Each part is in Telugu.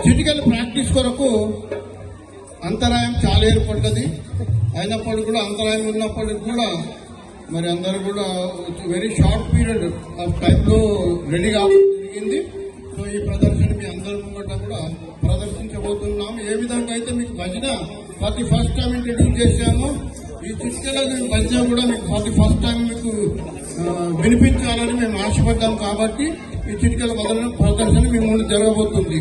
చిటికల్ ప్రాక్టీస్ కొరకు అంతరాయం చాలా ఏర్పడ్డది. అయినప్పటికీ కూడా అంతరాయం ఉన్నప్పటికీ కూడా మరి అందరూ కూడా వెరీ షార్ట్ పీరియడ్ ఆఫ్ టైంలో రెడీ కావడం జరిగింది. సో ఈ ప్రదర్శన మీ అందరి ముంగట కూడా ప్రదర్శించబోతున్నాం. ఏ విధంగా అయితే మీకు భజన 41st టైం ఇంట్రడ్యూస్ చేశామో ఈ చిటికల భజన కూడా మీకు 41st టైం మీకు వినిపించాలని మేము ఆశపడ్డాం. కాబట్టి ఈ చిటికల ప్రదర్శన మీ ముందు జరగబోతుంది.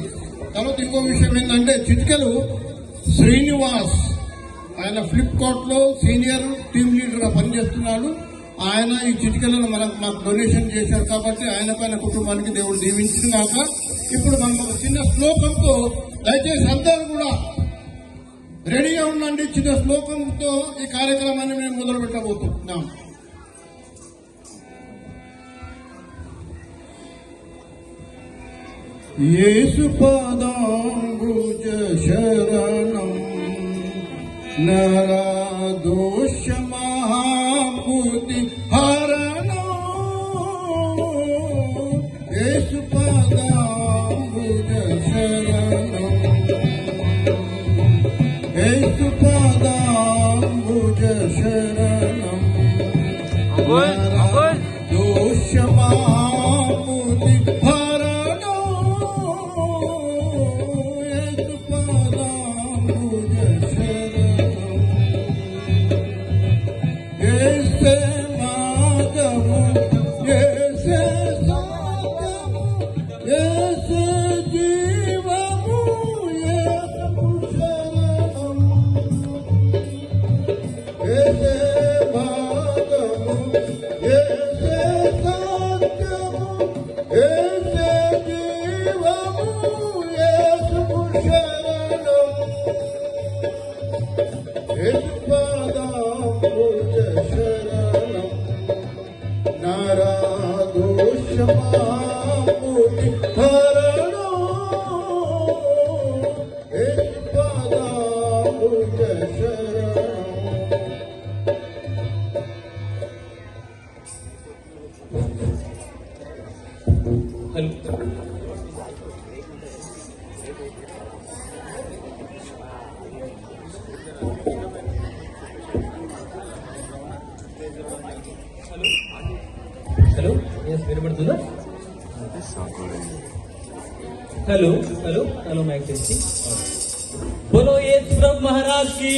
తర్వాత ఇంకో విషయం ఏంటంటే చిటికలు శ్రీనివాస్ ఆయన ఫ్లిప్కార్ట్ లో సీనియర్ టీమ్ లీడర్ గా పనిచేస్తున్నాడు. ఆయన ఈ చిటికలను మాకు డొనేషన్ చేశారు. కాబట్టి ఆయన కుటుంబానికి దేవుడు దీవించిన కాక ఇప్పుడు మనం ఒక చిన్న శ్లోకంతో దయచేసి అందరూ కూడా రెడీగా ఉండండి. చిన్న శ్లోకంతో ఈ కార్యక్రమాన్ని మేము మొదలు పెట్టబోతున్నాం. యేసు పాదాంబుజ శరణం నరదోష మహాభూతి హరణం యేసు పాదాంబుజ శరణం యేసు పాదాంబుజ శరణం నరదోష మహాభూతి హలో వినపడుతుందా? హలో హలో హలో మైక్ తెచ్చి బోలో యేసు ప్రభు మహారాజ్ కి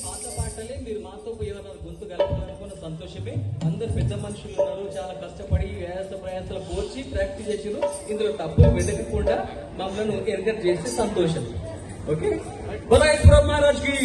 పాత పాటలే మీరు మాతో ఏదైనా గొంతు కలపాలనుకున్న సంతోషమే. అందరు పెద్ద మనుషులు ఉన్నారు, చాలా కష్టపడి ప్రయాసాలు కోర్చి ప్రాక్టీస్ చేసారు. ఇందులో తప్పు వెతకకుండా మమ్మల్ని ఎంకరేజ్ చేస్తే సంతోషం. ఓకే, బోలో యేసు ప్రభు మహారాజ్ కి